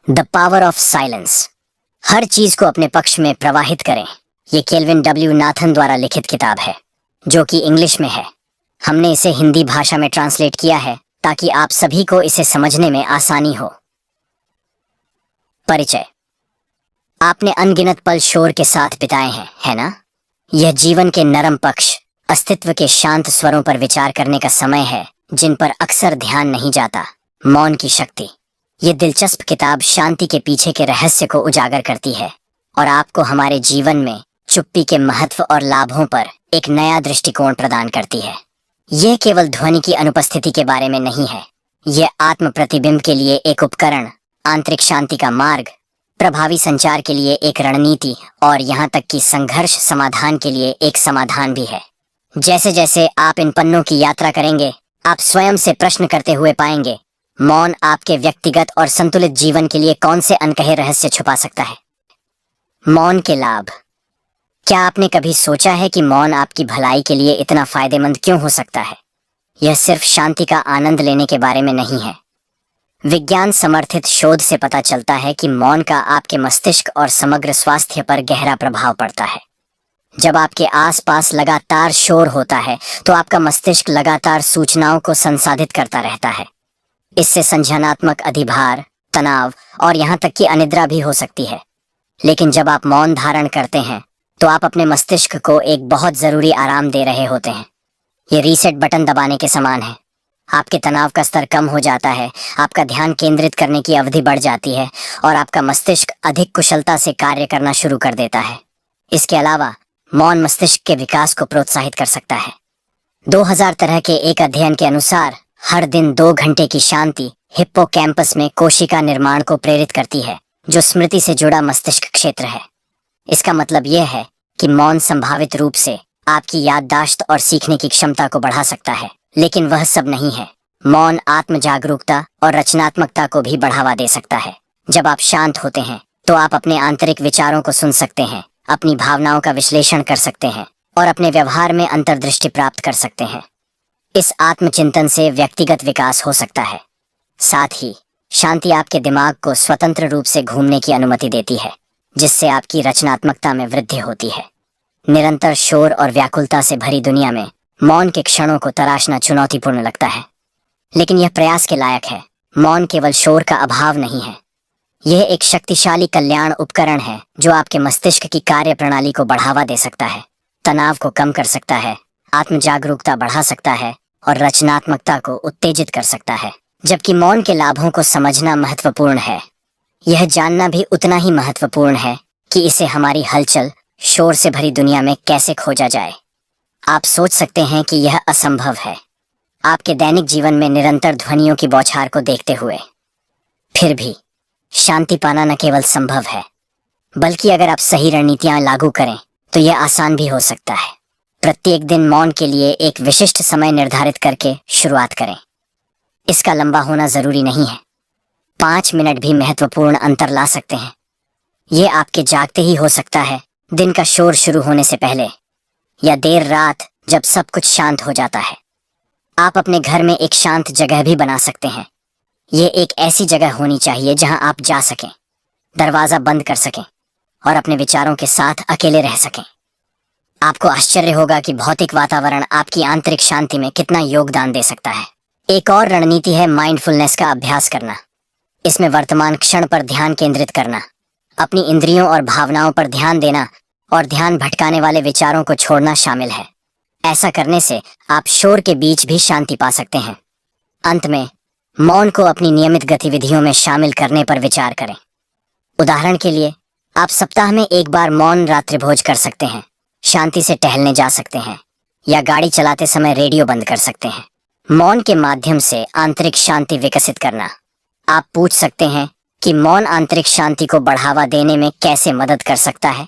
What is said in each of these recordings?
The power of silence. हर चीज को अपने पक्ष में प्रवाहित करें। ये केल्विन डब्ल्यू नाथन द्वारा लिखित किताब है जो कि इंग्लिश में है। हमने इसे हिंदी भाषा में ट्रांसलेट किया है ताकि आप सभी को इसे समझने में आसानी हो। परिचय। आपने अनगिनत पल शोर के साथ बिताए हैं, है ना? यह जीवन के नरम पक्ष, अस्तित्व के शांत स्वरों पर विचार करने का समय है जिन पर अक्सर ध्यान नहीं जाता। मौन की शक्ति। ये दिलचस्प किताब शांति के पीछे के रहस्य को उजागर करती है और आपको हमारे जीवन में चुप्पी के महत्व और लाभों पर एक नया दृष्टिकोण प्रदान करती है। यह केवल ध्वनि की अनुपस्थिति के बारे में नहीं है। यह आत्म प्रतिबिंब के लिए एक उपकरण, आंतरिक शांति का मार्ग, प्रभावी संचार के लिए एक रणनीति और यहाँ तक कि संघर्ष समाधान के लिए एक समाधान भी है। जैसे जैसे आप इन पन्नों की यात्रा करेंगे, आप स्वयं से प्रश्न करते हुए पाएंगे, मौन आपके व्यक्तिगत और संतुलित जीवन के लिए कौन से अनकहे रहस्य छुपा सकता है। मौन के लाभ। क्या आपने कभी सोचा है कि मौन आपकी भलाई के लिए इतना फायदेमंद क्यों हो सकता है? यह सिर्फ शांति का आनंद लेने के बारे में नहीं है। विज्ञान समर्थित शोध से पता चलता है कि मौन का आपके मस्तिष्क और समग्र स्वास्थ्य पर गहरा प्रभाव पड़ता है। जब आपके आसपास लगातार शोर होता है तो आपका मस्तिष्क लगातार सूचनाओं को संसाधित करता रहता है। इससे संज्ञानात्मक अधिभार, तनाव और यहाँ तक कि अनिद्रा भी हो सकती है। लेकिन जब आप मौन धारण करते हैं तो आप अपने मस्तिष्क को एक बहुत जरूरी आराम दे रहे होते हैं। ये रीसेट बटन दबाने के समान है। आपके तनाव का स्तर कम हो जाता है, आपका ध्यान केंद्रित करने की अवधि बढ़ जाती है और आपका मस्तिष्क अधिक कुशलता से कार्य करना शुरू कर देता है। इसके अलावा मौन मस्तिष्क के विकास को प्रोत्साहित कर सकता है। 2000 तरह के एक अध्ययन के अनुसार हर दिन 2 घंटे की शांति हिप्पोकैम्पस में कोशिका निर्माण को प्रेरित करती है, जो स्मृति से जुड़ा मस्तिष्क क्षेत्र है। इसका मतलब यह है कि मौन संभावित रूप से आपकी याददाश्त और सीखने की क्षमता को बढ़ा सकता है, लेकिन वह सब नहीं है। मौन आत्म जागरूकता और रचनात्मकता को भी बढ़ावा दे सकता है। जब आप शांत होते हैं तो आप अपने आंतरिक विचारों को सुन सकते हैं, अपनी भावनाओं का विश्लेषण कर सकते हैं और अपने व्यवहार में अंतर्दृष्टि प्राप्त कर सकते हैं। इस आत्मचिंतन से व्यक्तिगत विकास हो सकता है। साथ ही शांति आपके दिमाग को स्वतंत्र रूप से घूमने की अनुमति देती है, जिससे आपकी रचनात्मकता में वृद्धि होती है। निरंतर शोर और व्याकुलता से भरी दुनिया में मौन के क्षणों को तराशना चुनौतीपूर्ण लगता है, लेकिन यह प्रयास के लायक है। मौन केवल शोर का अभाव नहीं है, यह एक शक्तिशाली कल्याण उपकरण है जो आपके मस्तिष्क की कार्य प्रणाली को बढ़ावा दे सकता है, तनाव को कम कर सकता है, आत्म जागरूकता बढ़ा सकता है और रचनात्मकता को उत्तेजित कर सकता है। जबकि मौन के लाभों को समझना महत्वपूर्ण है, यह जानना भी उतना ही महत्वपूर्ण है कि इसे हमारी हलचल, शोर से भरी दुनिया में कैसे खोजा जाए। आप सोच सकते हैं कि यह असंभव है आपके दैनिक जीवन में निरंतर ध्वनियों की बौछार को देखते हुए। फिर भी शांति पाना न केवल संभव है, बल्कि अगर आप सही रणनीतियां लागू करें तो यह आसान भी हो सकता है। प्रत्येक दिन मौन के लिए एक विशिष्ट समय निर्धारित करके शुरुआत करें। इसका लंबा होना जरूरी नहीं है। 5 मिनट भी महत्वपूर्ण अंतर ला सकते हैं। यह आपके जागते ही हो सकता है, दिन का शोर शुरू होने से पहले, या देर रात जब सब कुछ शांत हो जाता है। आप अपने घर में एक शांत जगह भी बना सकते हैं। यह एक ऐसी जगह होनी चाहिए जहां आप जा सकें, दरवाजा बंद कर सकें और अपने विचारों के साथ अकेले रह सकें। आपको आश्चर्य होगा कि भौतिक वातावरण आपकी आंतरिक शांति में कितना योगदान दे सकता है। एक और रणनीति है माइंडफुलनेस का अभ्यास करना। इसमें वर्तमान क्षण पर ध्यान केंद्रित करना, अपनी इंद्रियों और भावनाओं पर ध्यान देना और ध्यान भटकाने वाले विचारों को छोड़ना शामिल है। ऐसा करने से आप शोर के बीच भी शांति पा सकते हैं। अंत में मौन को अपनी नियमित गतिविधियों में शामिल करने पर विचार करें। उदाहरण के लिए, आप सप्ताह में एक बार मौन रात्रिभोज कर सकते हैं, शांति से टहलने जा सकते हैं या गाड़ी चलाते समय रेडियो बंद कर सकते हैं। मौन के माध्यम से आंतरिक शांति विकसित करना। आप पूछ सकते हैं कि मौन आंतरिक शांति को बढ़ावा देने में कैसे मदद कर सकता है।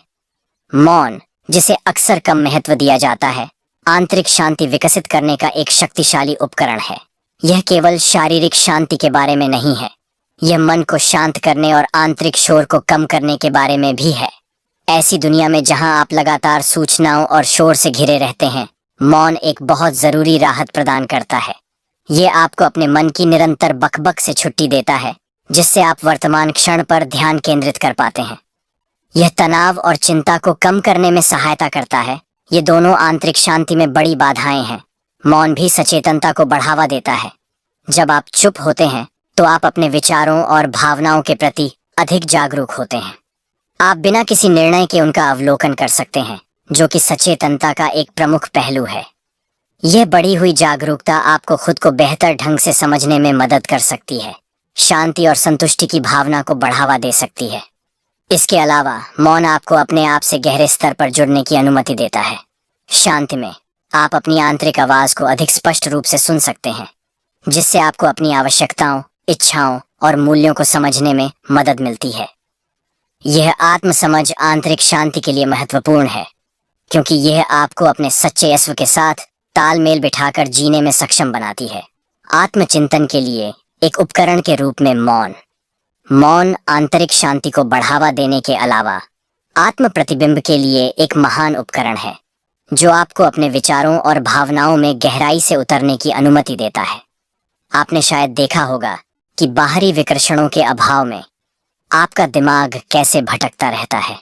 मौन, जिसे अक्सर कम महत्व दिया जाता है, आंतरिक शांति विकसित करने का एक शक्तिशाली उपकरण है। यह केवल शारीरिक शांति के बारे में नहीं है, यह मन को शांत करने और आंतरिक शोर को कम करने के बारे में भी है। ऐसी दुनिया में जहां आप लगातार सूचनाओं और शोर से घिरे रहते हैं, मौन एक बहुत जरूरी राहत प्रदान करता है। ये आपको अपने मन की निरंतर बकबक से छुट्टी देता है, जिससे आप वर्तमान क्षण पर ध्यान केंद्रित कर पाते हैं। यह तनाव और चिंता को कम करने में सहायता करता है। ये दोनों आंतरिक शांति में बड़ी बाधाएं हैं। मौन भी सचेतनता को बढ़ावा देता है। जब आप चुप होते हैं तो आप अपने विचारों और भावनाओं के प्रति अधिक जागरूक होते हैं। आप बिना किसी निर्णय के उनका अवलोकन कर सकते हैं, जो कि सचेतनता का एक प्रमुख पहलू है। यह बढ़ी हुई जागरूकता आपको खुद को बेहतर ढंग से समझने में मदद कर सकती है, शांति और संतुष्टि की भावना को बढ़ावा दे सकती है। इसके अलावा मौन आपको अपने आप से गहरे स्तर पर जुड़ने की अनुमति देता है। शांति में आप अपनी आंतरिक आवाज को अधिक स्पष्ट रूप से सुन सकते हैं, जिससे आपको अपनी आवश्यकताओं, इच्छाओं और मूल्यों को समझने में मदद मिलती है। यह आत्मसमझ आंतरिक शांति के लिए महत्वपूर्ण है, क्योंकि यह आपको अपने सच्चे अस्व के साथ तालमेल बिठाकर जीने में सक्षम बनाती है। आत्मचिंतन के लिए एक उपकरण के रूप में मौन आंतरिक शांति को बढ़ावा देने के अलावा आत्म प्रतिबिंब के लिए एक महान उपकरण है, जो आपको अपने विचारों और भावनाओं में गहराई से उतरने की अनुमति देता है। आपने शायद देखा होगा कि बाहरी विकर्षणों के अभाव में आपका दिमाग कैसे भटकता रहता है।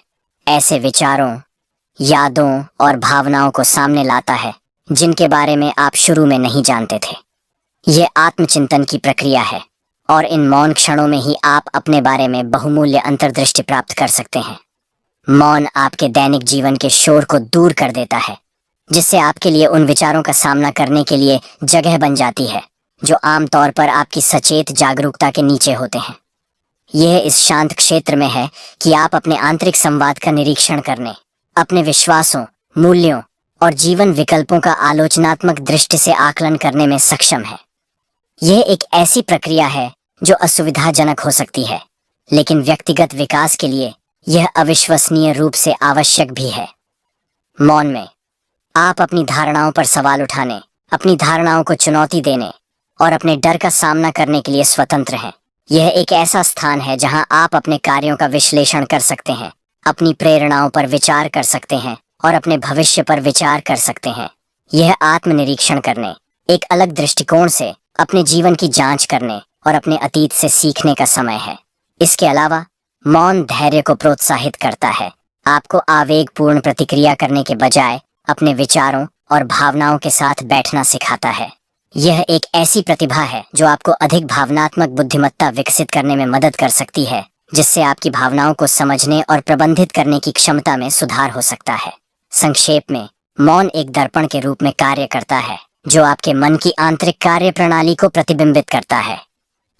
ऐसे विचारों, यादों और भावनाओं को सामने लाता है जिनके बारे में आप शुरू में नहीं जानते थे। यह आत्मचिंतन की प्रक्रिया है, और इन मौन क्षणों में ही आप अपने बारे में बहुमूल्य अंतर्दृष्टि प्राप्त कर सकते हैं। मौन आपके दैनिक जीवन के शोर को दूर कर देता है, जिससे आपके लिए उन विचारों का सामना करने के लिए जगह बन जाती है जो आमतौर पर आपकी सचेत जागरूकता के नीचे होते हैं। यह इस शांत क्षेत्र में है कि आप अपने आंतरिक संवाद का निरीक्षण करने, अपने विश्वासों, मूल्यों और जीवन विकल्पों का आलोचनात्मक दृष्टि से आकलन करने में सक्षम है। यह एक ऐसी प्रक्रिया है जो असुविधाजनक हो सकती है, लेकिन व्यक्तिगत विकास के लिए यह अविश्वसनीय रूप से आवश्यक भी है। मौन में आप अपनी धारणाओं पर सवाल उठाने, अपनी धारणाओं को चुनौती देने और अपने डर का सामना करने के लिए स्वतंत्र हैं। यह एक ऐसा स्थान है जहां आप अपने कार्यों का विश्लेषण कर सकते हैं, अपनी प्रेरणाओं पर विचार कर सकते हैं और अपने भविष्य पर विचार कर सकते हैं। यह आत्मनिरीक्षण करने, एक अलग दृष्टिकोण से अपने जीवन की जांच करने और अपने अतीत से सीखने का समय है। इसके अलावा मौन धैर्य को प्रोत्साहित करता है। आपको आवेगपूर्ण प्रतिक्रिया करने के बजाय अपने विचारों और भावनाओं के साथ बैठना सिखाता है। यह एक ऐसी प्रतिभा है जो आपको अधिक भावनात्मक बुद्धिमत्ता विकसित करने में मदद कर सकती है, जिससे आपकी भावनाओं को समझने और प्रबंधित करने की क्षमता में सुधार हो सकता है। संक्षेप में, मौन एक दर्पण के रूप में कार्य करता है जो आपके मन की आंतरिक कार्य प्रणाली को प्रतिबिंबित करता है।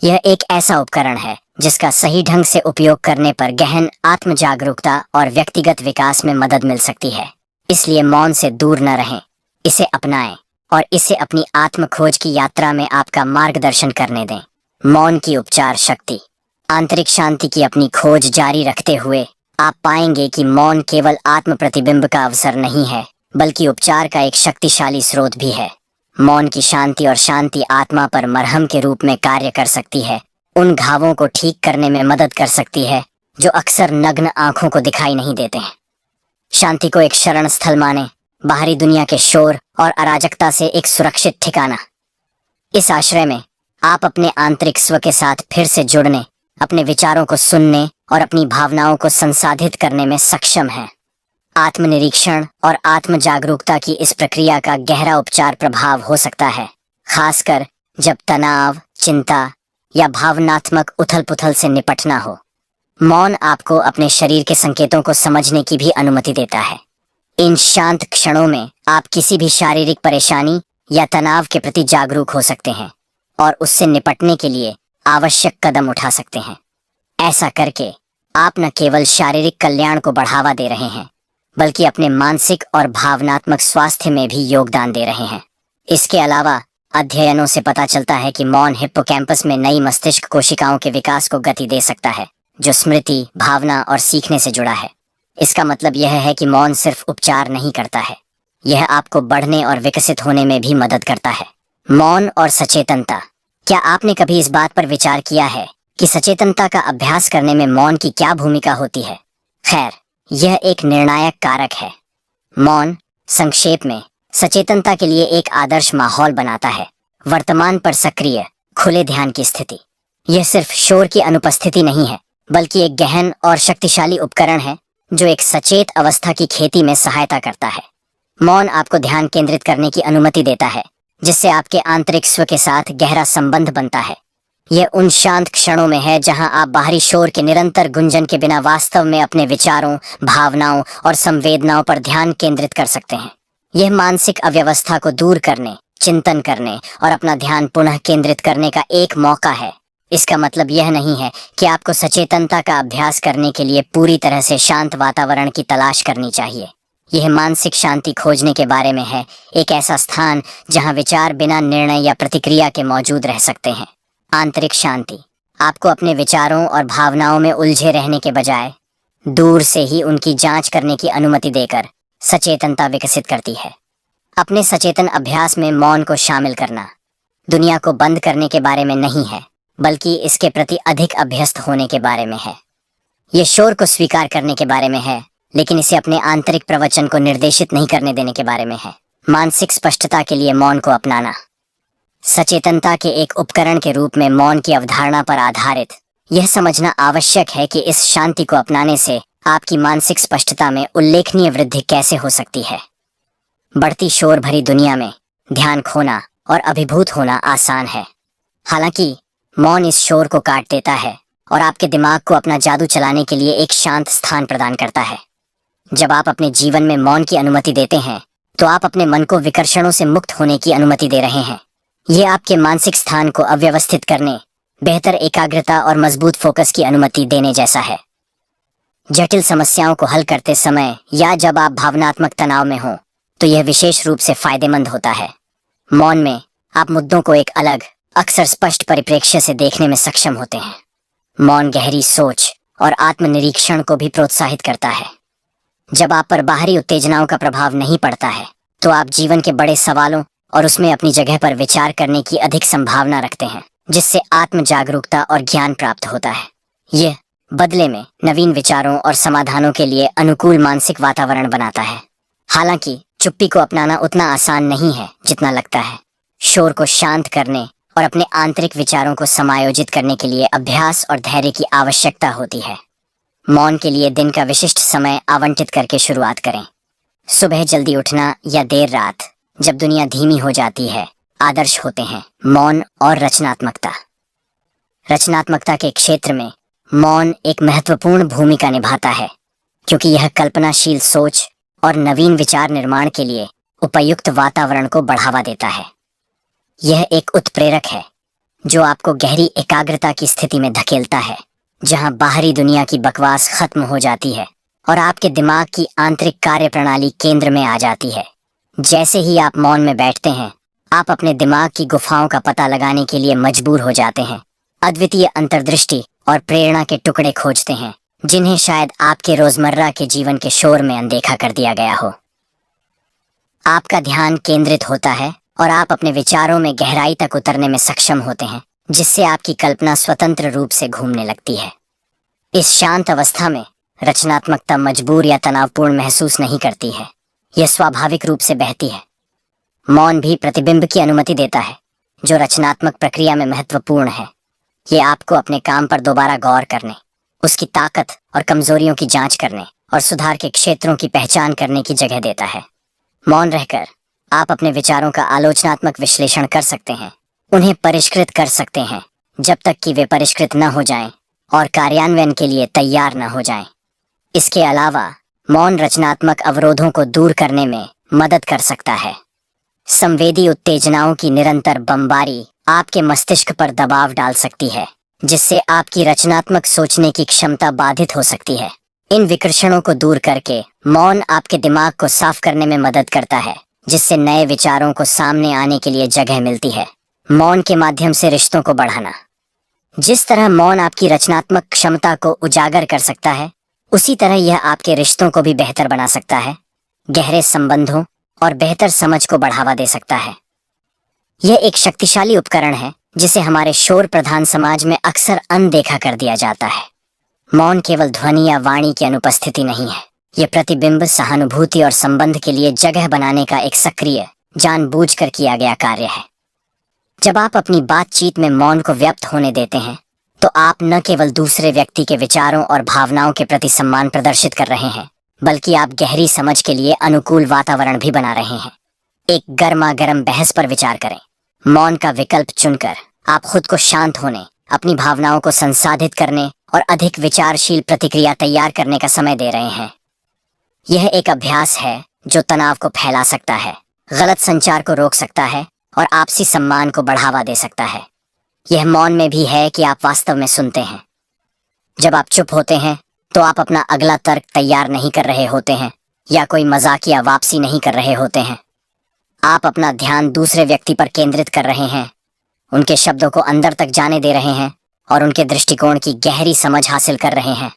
यह एक ऐसा उपकरण है जिसका सही ढंग से उपयोग करने पर गहन आत्म जागरूकता और व्यक्तिगत विकास में मदद मिल सकती है। इसलिए मौन से दूर न रहें, इसे अपनाएं और इसे अपनी आत्म खोज की यात्रा में आपका मार्गदर्शन करने दें। मौन की उपचार शक्ति। आंतरिक शांति की अपनी खोज जारी रखते हुए आप पाएंगे कि मौन केवल आत्म प्रतिबिंब का अवसर नहीं है, बल्कि उपचार का एक शक्तिशाली स्रोत भी है। मौन की शांति और शांति आत्मा पर मरहम के रूप में कार्य कर सकती है, उन घावों को ठीक करने में मदद कर सकती है जो अक्सर नग्न आंखों को दिखाई नहीं देते हैं। शांति को एक शरण स्थल माने, बाहरी दुनिया के शोर और अराजकता से एक सुरक्षित ठिकाना। इस आश्रय में आप अपने आंतरिक स्व के साथ फिर से जुड़ने, अपने विचारों को सुनने और अपनी भावनाओं को संसाधित करने में सक्षम हैं। आत्मनिरीक्षण और आत्म जागरूकता की इस प्रक्रिया का गहरा उपचार प्रभाव हो सकता है, खासकर जब तनाव, चिंता या भावनात्मक उथल-पुथल से निपटना हो। मौन आपको अपने शरीर के संकेतों को समझने की भी अनुमति देता है। इन शांत क्षणों में आप किसी भी शारीरिक परेशानी या तनाव के प्रति जागरूक हो सकते हैं और उससे निपटने के लिए आवश्यक कदम उठा सकते हैं। ऐसा करके आप न केवल शारीरिक कल्याण को बढ़ावा दे रहे हैं, बल्कि अपने मानसिक और भावनात्मक स्वास्थ्य में भी योगदान दे रहे हैं। इसके अलावा अध्ययनों से पता चलता है कि मौन हिप्पोकैम्पस में नई मस्तिष्क कोशिकाओं के विकास को गति दे सकता है, जो स्मृति, भावना और सीखने से जुड़ा है। इसका मतलब यह है कि मौन सिर्फ उपचार नहीं करता है, यह आपको बढ़ने और विकसित होने में भी मदद करता है। मौन और सचेतनता। क्या आपने कभी इस बात पर विचार किया है कि सचेतनता का अभ्यास करने में मौन की क्या भूमिका होती है? खैर, यह एक निर्णायक कारक है। मौन, संक्षेप में, सचेतनता के लिए एक आदर्श माहौल बनाता है, वर्तमान पर सक्रिय, खुले ध्यान की स्थिति। यह सिर्फ शोर की अनुपस्थिति नहीं है, बल्कि एक गहन और शक्तिशाली उपकरण है जो एक सचेत अवस्था की खेती में सहायता करता है। मौन आपको ध्यान केंद्रित करने की अनुमति देता है, जिससे आपके आंतरिक स्व के साथ गहरा संबंध बनता है। यह उन शांत क्षणों में है जहां आप बाहरी शोर के निरंतर गुंजन के बिना वास्तव में अपने विचारों, भावनाओं और संवेदनाओं पर ध्यान केंद्रित कर सकते हैं। यह मानसिक अव्यवस्था को दूर करने, चिंतन करने और अपना ध्यान पुनः केंद्रित करने का एक मौका है। इसका मतलब यह नहीं है कि आपको सचेतनता का अभ्यास करने के लिए पूरी तरह से शांत वातावरण की तलाश करनी चाहिए। यह मानसिक शांति खोजने के बारे में है, एक ऐसा स्थान जहां विचार बिना निर्णय या प्रतिक्रिया के मौजूद रह सकते हैं। आंतरिक शांति आपको अपने विचारों और भावनाओं में उलझे रहने के बजाय दूर से ही उनकी जांच करने की अनुमति देकर सचेतनता विकसित करती है। अपने सचेतन अभ्यास में मौन को शामिल करना दुनिया को बंद करने के बारे में नहीं है, बल्कि इसके प्रति अधिक अभ्यस्त होने के बारे में है। यह शोर को स्वीकार करने के बारे में है, लेकिन इसे अपने आंतरिक प्रवचन को निर्देशित नहीं करने देने के बारे में है। मानसिक स्पष्टता के लिए मौन को अपनाना सचेतनता के एक उपकरण के रूप में मौन की अवधारणा पर आधारित यह समझना आवश्यक है कि इस शांति को अपनाने से आपकी मानसिक स्पष्टता में उल्लेखनीय वृद्धि कैसे हो सकती है। बढ़ती शोर भरी दुनिया में ध्यान खोना और अभिभूत होना आसान है, हालांकि मौन इस शोर को काट देता है और आपके दिमाग को अपना जादू चलाने के लिए एक शांत स्थान प्रदान करता है। जब आप अपने जीवन में मौन की अनुमति देते हैं, तो आप अपने मन को विकर्षणों से मुक्त होने की अनुमति दे रहे हैं। यह आपके मानसिक स्थान को अव्यवस्थित करने, बेहतर एकाग्रता और मजबूत फोकस की अनुमति देने जैसा है। जटिल समस्याओं को हल करते समय या जब आप भावनात्मक तनाव में हो, तो यह विशेष रूप से फायदेमंद होता है। मौन में आप मुद्दों को एक अलग, अक्सर स्पष्ट परिप्रेक्ष्य से देखने में सक्षम होते हैं। मौन गहरी सोच और आत्मनिरीक्षण को भी प्रोत्साहित करता है। जब आप पर बाहरी उत्तेजनाओं का प्रभाव नहीं पड़ता है, तो आप जीवन के बड़े सवालों और उसमें अपनी जगह पर विचार करने की अधिक संभावना रखते हैं, जिससे आत्म जागरूकता और ज्ञान प्राप्त होता है। यह बदले में नवीन विचारों और समाधानों के लिए अनुकूल मानसिक वातावरण बनाता है। हालांकि चुप्पी को अपनाना उतना आसान नहीं है जितना लगता है। शोर को शांत करने और अपने आंतरिक विचारों को समायोजित करने के लिए अभ्यास और धैर्य की आवश्यकता होती है। मौन के लिए दिन का विशिष्ट समय आवंटित करके शुरुआत करें। सुबह जल्दी उठना या देर रात, जब दुनिया धीमी हो जाती है, आदर्श होते हैं। मौन और रचनात्मकता। रचनात्मकता के क्षेत्र में मौन एक महत्वपूर्ण भूमिका निभाता है, क्योंकि यह कल्पनाशील सोच और नवीन विचार निर्माण के लिए उपयुक्त वातावरण को बढ़ावा देता है। यह एक उत्प्रेरक है जो आपको गहरी एकाग्रता की स्थिति में धकेलता है, जहां बाहरी दुनिया की बकवास खत्म हो जाती है और आपके दिमाग की आंतरिक कार्यप्रणाली केंद्र में आ जाती है। जैसे ही आप मौन में बैठते हैं, आप अपने दिमाग की गुफाओं का पता लगाने के लिए मजबूर हो जाते हैं। अद्वितीय अंतर्दृष्टि और प्रेरणा के टुकड़े खोजते हैं, जिन्हें शायद आपके रोजमर्रा के जीवन के शोर में अनदेखा कर दिया गया हो। आपका ध्यान केंद्रित होता है और आप अपने विचारों में गहराई तक उतरने में सक्षम होते हैं, जिससे आपकी कल्पना स्वतंत्र रूप से घूमने लगती है। इस शांत अवस्था में रचनात्मकता मजबूर या तनावपूर्ण महसूस नहीं करती है, यह स्वाभाविक रूप से बहती है। मौन भी प्रतिबिंब की अनुमति देता है, जो रचनात्मक प्रक्रिया में महत्वपूर्ण है। ये आपको अपने काम पर दोबारा गौर करने, उसकी ताकत और कमजोरियों की जांच करने और सुधार के क्षेत्रों की पहचान करने की जगह देता है। मौन रहकर आप अपने विचारों का आलोचनात्मक विश्लेषण कर सकते हैं, उन्हें परिष्कृत कर सकते हैं, जब तक कि वे परिष्कृत न हो जाएं और कार्यान्वयन के लिए तैयार न हो जाएं। इसके अलावा मौन रचनात्मक अवरोधों को दूर करने में मदद कर सकता है। संवेदी उत्तेजनाओं की निरंतर बमबारी आपके मस्तिष्क पर दबाव डाल सकती है, जिससे आपकी रचनात्मक सोचने की क्षमता बाधित हो सकती है। इन विकर्षणों को दूर करके मौन आपके दिमाग को साफ करने में मदद करता है, जिससे नए विचारों को सामने आने के लिए जगह मिलती है। मौन के माध्यम से रिश्तों को बढ़ाना। जिस तरह मौन आपकी रचनात्मक क्षमता को उजागर कर सकता है, उसी तरह यह आपके रिश्तों को भी बेहतर बना सकता है, गहरे संबंधों और बेहतर समझ को बढ़ावा दे सकता है। यह एक शक्तिशाली उपकरण है जिसे हमारे शोर प्रधान समाज में अक्सर अनदेखा कर दिया जाता है। मौन केवल ध्वनि या वाणी की अनुपस्थिति नहीं है, यह प्रतिबिंब, सहानुभूति और संबंध के लिए जगह बनाने का एक सक्रिय, जानबूझकर किया गया कार्य है। जब आप अपनी बातचीत में मौन को व्यक्त होने देते हैं, तो आप न केवल दूसरे व्यक्ति के विचारों और भावनाओं के प्रति सम्मान प्रदर्शित कर रहे हैं, बल्कि आप गहरी समझ के लिए अनुकूल वातावरण भी बना रहे हैं। एक गर्मा गर्म बहस पर विचार करें। मौन का विकल्प चुनकर आप खुद को शांत होने, अपनी भावनाओं को संसाधित करने और अधिक विचारशील प्रतिक्रिया तैयार करने का समय दे रहे हैं। यह एक अभ्यास है जो तनाव को फैला सकता है, गलत संचार को रोक सकता है और आपसी सम्मान को बढ़ावा दे सकता है। यह मौन में भी है कि आप वास्तव में सुनते हैं। जब आप चुप होते हैं तो आप अपना अगला तर्क तैयार नहीं कर रहे होते हैं या कोई मजाकिया वापसी नहीं कर रहे होते हैं। आप अपना ध्यान दूसरे व्यक्ति पर केंद्रित कर रहे हैं, उनके शब्दों को अंदर तक जाने दे रहे हैं और उनके दृष्टिकोण की गहरी समझ हासिल कर रहे हैं।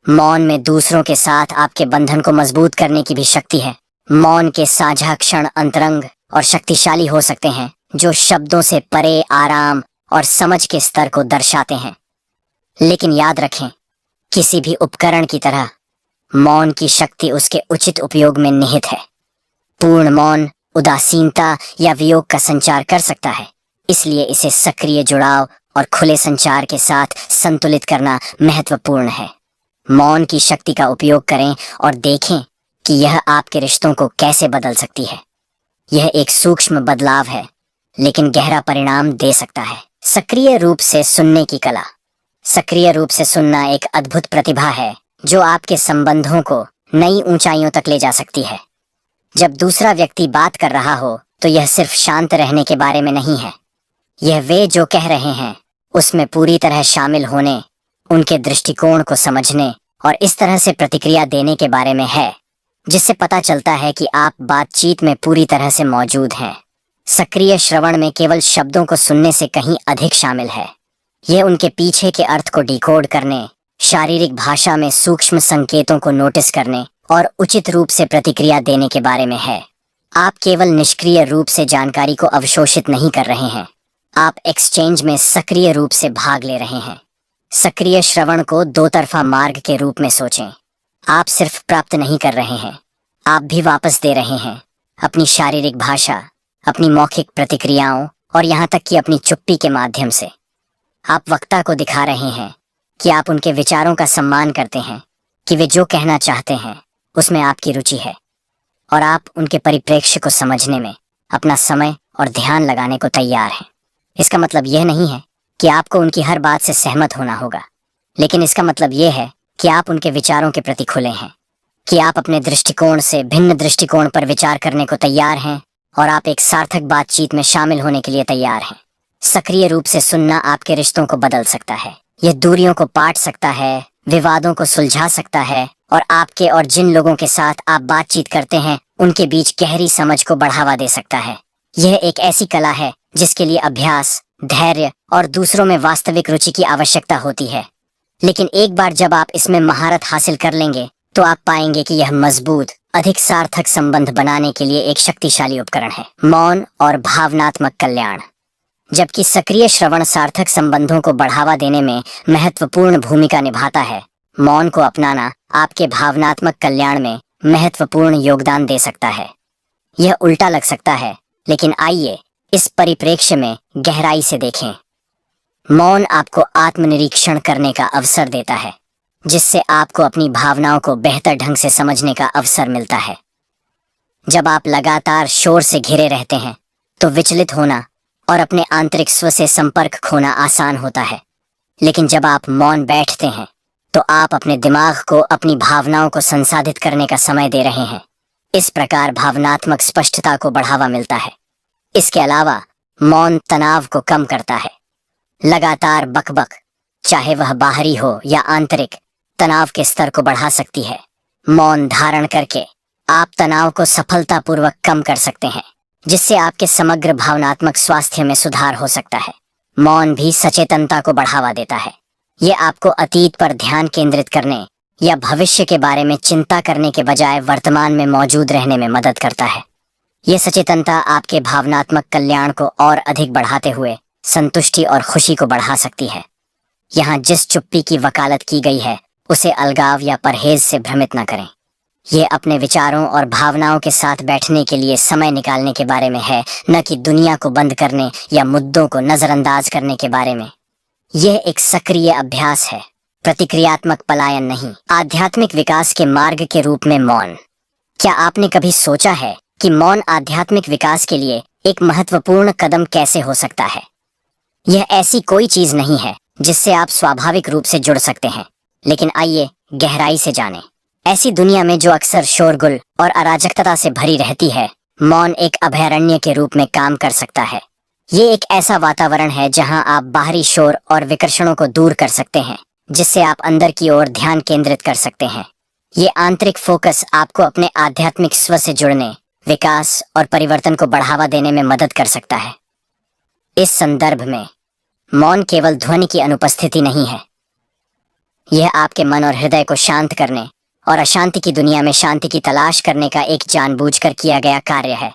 मौन में दूसरों के साथ आपके बंधन को मजबूत करने की भी शक्ति है। मौन के साझा क्षण अंतरंग और शक्तिशाली हो सकते हैं, जो शब्दों से परे आराम और समझ के स्तर को दर्शाते हैं। लेकिन याद रखें, किसी भी उपकरण की तरह मौन की शक्ति उसके उचित उपयोग में निहित है। पूर्ण मौन उदासीनता या वियोग का संचार कर सकता है, इसलिए इसे सक्रिय जुड़ाव और खुले संचार के साथ संतुलित करना महत्वपूर्ण है। मौन की शक्ति का उपयोग करें और देखें कि यह आपके रिश्तों को कैसे बदल सकती है। यह एक सूक्ष्म बदलाव है, लेकिन गहरा परिणाम दे सकता है। सक्रिय रूप से सुनने की कला। सक्रिय रूप से सुनना एक अद्भुत प्रतिभा है जो आपके संबंधों को नई ऊंचाइयों तक ले जा सकती है। जब दूसरा व्यक्ति बात कर रहा हो तो यह सिर्फ शांत रहने के बारे में नहीं है। यह वे जो कह रहे हैं उसमें पूरी तरह शामिल होने, उनके दृष्टिकोण को समझने और इस तरह से प्रतिक्रिया देने के बारे में है, जिससे पता चलता है कि आप बातचीत में पूरी तरह से मौजूद हैं। सक्रिय श्रवण में केवल शब्दों को सुनने से कहीं अधिक शामिल है। यह उनके पीछे के अर्थ को डिकोड करने, शारीरिक भाषा में सूक्ष्म संकेतों को नोटिस करने और उचित रूप से प्रतिक्रिया देने के बारे में है। आप केवल निष्क्रिय रूप से जानकारी को अवशोषित नहीं कर रहे हैं, आप एक्सचेंज में सक्रिय रूप से भाग ले रहे हैं। सक्रिय श्रवण को दो तरफा मार्ग के रूप में सोचें। आप सिर्फ प्राप्त नहीं कर रहे हैं, आप भी वापस दे रहे हैं। अपनी शारीरिक भाषा, अपनी मौखिक प्रतिक्रियाओं और यहाँ तक कि अपनी चुप्पी के माध्यम से आप वक्ता को दिखा रहे हैं कि आप उनके विचारों का सम्मान करते हैं, कि वे जो कहना चाहते हैं उसमें आपकी रुचि है और आप उनके परिप्रेक्ष्य को समझने में अपना समय और ध्यान लगाने को तैयार हैं। इसका मतलब यह नहीं है कि आपको उनकी हर बात से सहमत होना होगा, लेकिन इसका मतलब यह है कि आप उनके विचारों के प्रति खुले हैं, कि आप अपने दृष्टिकोण से भिन्न दृष्टिकोण पर विचार करने को तैयार हैं और आप एक सार्थक बातचीत में शामिल होने के लिए तैयार हैं। सक्रिय रूप से सुनना आपके रिश्तों को बदल सकता है। यह दूरियों को पाट सकता है, विवादों को सुलझा सकता है और आपके और जिन लोगों के साथ आप बातचीत करते हैं उनके बीच गहरी समझ को बढ़ावा दे सकता है। यह एक ऐसी कला है जिसके लिए अभ्यास, धैर्य और दूसरों में वास्तविक रुचि की आवश्यकता होती है। लेकिन एक बार जब आप इसमें महारत हासिल कर लेंगे तो आप पाएंगे कि यह मजबूत, अधिक सार्थक संबंध बनाने के लिए एक शक्तिशाली उपकरण है। मौन और भावनात्मक कल्याण। जबकि सक्रिय श्रवण सार्थक संबंधों को बढ़ावा देने में महत्वपूर्ण भूमिका निभाता है, मौन को अपनाना आपके भावनात्मक कल्याण में महत्वपूर्ण योगदान दे सकता है। यह उल्टा लग सकता है, लेकिन आइए इस परिप्रेक्ष्य में गहराई से देखें। मौन आपको आत्मनिरीक्षण करने का अवसर देता है, जिससे आपको अपनी भावनाओं को बेहतर ढंग से समझने का अवसर मिलता है। जब आप लगातार शोर से घिरे रहते हैं तो विचलित होना और अपने आंतरिक स्व से संपर्क खोना आसान होता है, लेकिन जब आप मौन बैठते हैं तो आप अपने दिमाग को अपनी भावनाओं को संसाधित करने का समय दे रहे हैं। इस प्रकार भावनात्मक स्पष्टता को बढ़ावा मिलता है। इसके अलावा मौन तनाव को कम करता है। लगातार बकबक, चाहे वह बाहरी हो या आंतरिक, तनाव के स्तर को बढ़ा सकती है। मौन धारण करके आप तनाव को सफलतापूर्वक कम कर सकते हैं, जिससे आपके समग्र भावनात्मक स्वास्थ्य में सुधार हो सकता है। मौन भी सचेतनता को बढ़ावा देता है। यह आपको अतीत पर ध्यान केंद्रित करने या भविष्य के बारे में चिंता करने के बजाय वर्तमान में मौजूद रहने में मदद करता है। यह सचेतनता आपके भावनात्मक कल्याण को और अधिक बढ़ाते हुए संतुष्टि और खुशी को बढ़ा सकती है। यहाँ जिस चुप्पी की वकालत की गई है उसे अलगाव या परहेज से भ्रमित न करें। ये अपने विचारों और भावनाओं के साथ बैठने के लिए समय निकालने के बारे में है, न कि दुनिया को बंद करने या मुद्दों को नजरअंदाज करने के बारे में। यह एक सक्रिय अभ्यास है, प्रतिक्रियात्मक पलायन नहीं। आध्यात्मिक विकास के मार्ग के रूप में मौन। क्या आपने कभी सोचा है कि मौन आध्यात्मिक विकास के लिए एक महत्वपूर्ण कदम कैसे हो सकता है? यह ऐसी कोई चीज नहीं है जिससे आप स्वाभाविक रूप से जुड़ सकते हैं, लेकिन आइए गहराई से जानें। ऐसी दुनिया में जो अक्सर शोरगुल और अराजकता से भरी रहती है, मौन एक अभयारण्य के रूप में काम कर सकता है। ये एक ऐसा वातावरण है जहां आप बाहरी शोर और विकर्षणों को दूर कर सकते हैं, जिससे आप अंदर की ओर ध्यान केंद्रित कर सकते हैं। ये आंतरिक फोकस आपको अपने आध्यात्मिक स्व से जुड़ने, विकास और परिवर्तन को बढ़ावा देने में मदद कर सकता है। इस संदर्भ में मौन केवल ध्वनि की अनुपस्थिति नहीं है, यह आपके मन और हृदय को शांत करने और अशांति की दुनिया में शांति की तलाश करने का एक जानबूझकर किया गया कार्य है।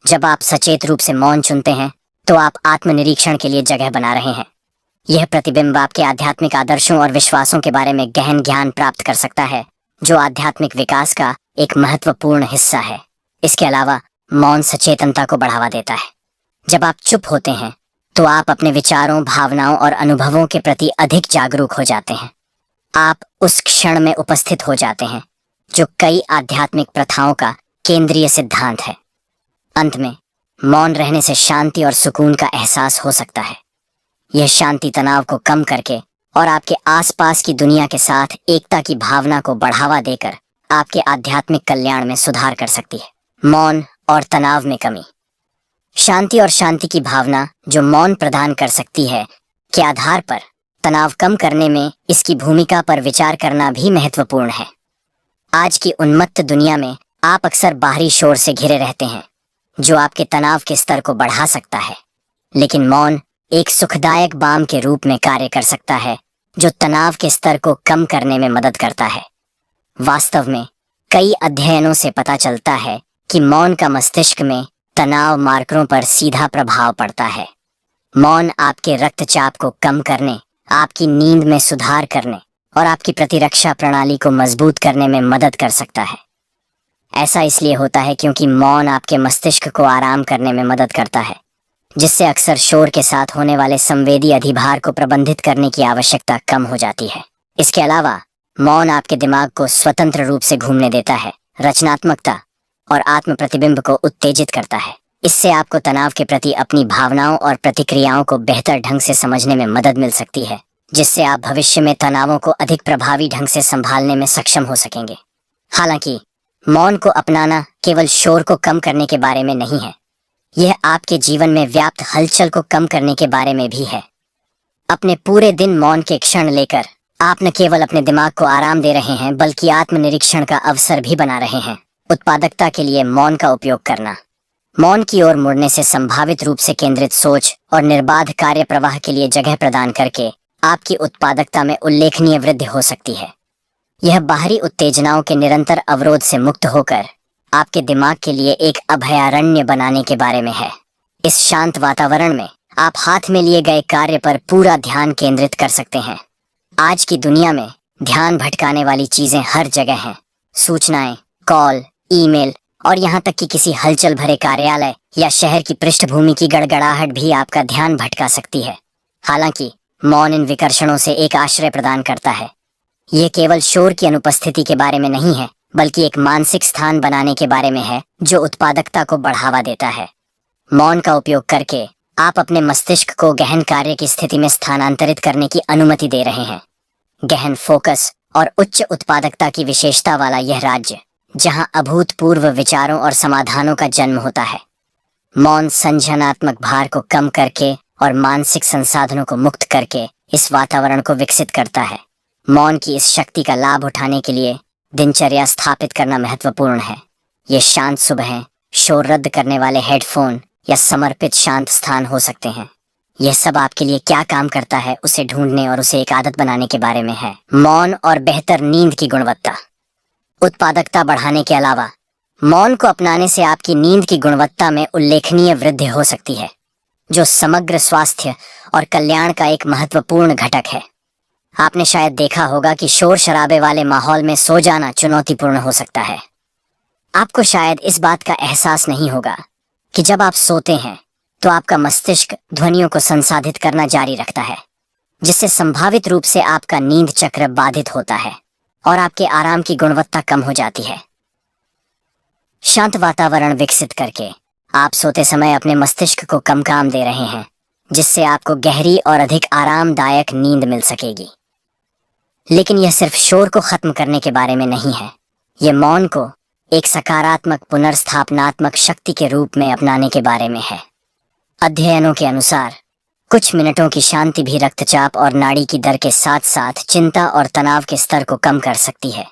जब आप सचेत रूप से मौन चुनते हैं, तो आप आत्मनिरीक्षण के लिए जगह बना रहे हैं। यह प्रतिबिंब आपके आध्यात्मिक आदर्शों और विश्वासों के बारे में गहन ज्ञान प्राप्त कर सकता है, जो आध्यात्मिक विकास का एक महत्वपूर्ण हिस्सा है। इसके अलावा मौन सचेतनता को बढ़ावा देता है। जब आप चुप होते हैं, तो आप अपने विचारों, भावनाओं और अनुभवों के प्रति अधिक जागरूक हो जाते हैं। आप उस क्षण में उपस्थित हो जाते हैं, जो कई आध्यात्मिक प्रथाओं का केंद्रीय सिद्धांत है। अंत में मौन रहने से शांति और सुकून का एहसास हो सकता है। यह शांति तनाव को कम करके और आपके आसपास की दुनिया के साथ एकता की भावना को बढ़ावा देकर आपके आध्यात्मिक कल्याण में सुधार कर सकती है। मौन और तनाव में कमी। शांति और शांति की भावना जो मौन प्रदान कर सकती है के आधार पर तनाव कम करने में इसकी भूमिका पर विचार करना भी महत्वपूर्ण है। आज की उन्मत्त दुनिया में आप अक्सर बाहरी शोर से घिरे रहते हैं, जो आपके तनाव के स्तर को बढ़ा सकता है। लेकिन मौन एक सुखदायक बाम के रूप में कार्य कर सकता है, जो तनाव के स्तर को कम करने में मदद करता है। वास्तव में कई अध्ययनों से पता चलता है कि मौन का मस्तिष्क में तनाव मार्करों पर सीधा प्रभाव पड़ता है। मौन आपके रक्तचाप को कम करने, आपकी नींद में सुधार करने और आपकी प्रतिरक्षा प्रणाली को मजबूत करने में मदद कर सकता है। ऐसा इसलिए होता है क्योंकि मौन आपके मस्तिष्क को आराम करने में मदद करता है, जिससे अक्सर शोर के साथ होने वाले संवेदी अधिभार को प्रबंधित करने की आवश्यकता कम हो जाती है। इसके अलावा मौन आपके दिमाग को स्वतंत्र रूप से घूमने देता है, रचनात्मकता और आत्म प्रतिबिंब को उत्तेजित करता है। इससे आपको तनाव के प्रति अपनी भावनाओं और प्रतिक्रियाओं को बेहतर ढंग से समझने में मदद मिल सकती है, जिससे आप भविष्य में तनावों को अधिक प्रभावी ढंग से संभालने में सक्षम हो सकेंगे। हालांकि मौन को अपनाना केवल शोर को कम करने के बारे में नहीं है, यह आपके जीवन में व्याप्त हलचल को कम करने के बारे में भी है। अपने पूरे दिन मौन के क्षण लेकर आप न केवल अपने दिमाग को आराम दे रहे हैं, बल्कि आत्मनिरीक्षण का अवसर भी बना रहे हैं। उत्पादकता के लिए मौन का उपयोग करना। मौन की ओर मुड़ने से संभावित रूप से केंद्रित सोच और निर्बाध कार्य प्रवाह के लिए जगह प्रदान करके आपकी उत्पादकता में उल्लेखनीय वृद्धि हो सकती है। यह बाहरी उत्तेजनाओं के निरंतर अवरोध से मुक्त होकर आपके दिमाग के लिए एक अभयारण्य बनाने के बारे में है। इस शांत वातावरण में आप हाथ में लिए गए कार्य पर पूरा ध्यान केंद्रित कर सकते हैं। आज की दुनिया में ध्यान भटकाने वाली चीजें हर जगह हैं। सूचनाएं, कॉल, ईमेल और यहाँ तक कि किसी हलचल भरे कार्यालय या शहर की पृष्ठभूमि की गड़गड़ाहट भी आपका ध्यान भटका सकती है। हालांकि मौन इन विकर्षणों से एक आश्रय प्रदान करता है। यह केवल शोर की अनुपस्थिति के बारे में नहीं है, बल्कि एक मानसिक स्थान बनाने के बारे में है जो उत्पादकता को बढ़ावा देता है। मौन का उपयोग करके आप अपने मस्तिष्क को गहन कार्य की स्थिति में स्थानांतरित करने की अनुमति दे रहे हैं। गहन फोकस और उच्च उत्पादकता की विशेषता वाला यह राज्य, जहां अभूतपूर्व विचारों और समाधानों का जन्म होता है। मौन संज्ञानात्मक भार को कम करके और मानसिक संसाधनों को मुक्त करके इस वातावरण को विकसित करता है। मौन की इस शक्ति का लाभ उठाने के लिए दिनचर्या स्थापित करना महत्वपूर्ण है। ये शांत सुबहें, शोर रद्द करने वाले हेडफोन या समर्पित शांत स्थान हो सकते हैं। यह सब आपके लिए क्या काम करता है, उसे ढूंढने और उसे एक आदत बनाने के बारे में है। मौन और बेहतर नींद की गुणवत्ता। उत्पादकता बढ़ाने के अलावा मौन को अपनाने से आपकी नींद की गुणवत्ता में उल्लेखनीय वृद्धि हो सकती है, जो समग्र स्वास्थ्य और कल्याण का एक महत्वपूर्ण घटक है। आपने शायद देखा होगा कि शोर शराबे वाले माहौल में सो जाना चुनौतीपूर्ण हो सकता है। आपको शायद इस बात का एहसास नहीं होगा कि जब आप सोते हैं तो आपका मस्तिष्क ध्वनियों को संसाधित करना जारी रखता है। जिससे संभावित रूप से आपका नींद चक्र बाधित होता है और आपके आराम की गुणवत्ता कम हो जाती है। शांत वातावरण विकसित करके आप सोते समय अपने मस्तिष्क को कम काम दे रहे हैं, जिससे आपको गहरी और अधिक आरामदायक नींद मिल सकेगी। लेकिन यह सिर्फ शोर को खत्म करने के बारे में नहीं है, यह मौन को एक सकारात्मक पुनर्स्थापनात्मक शक्ति के रूप में अपनाने के बारे में है। अध्ययनों के अनुसार कुछ मिनटों की शांति भी रक्तचाप और नाड़ी की दर के साथ साथ चिंता और तनाव के स्तर को कम कर सकती है।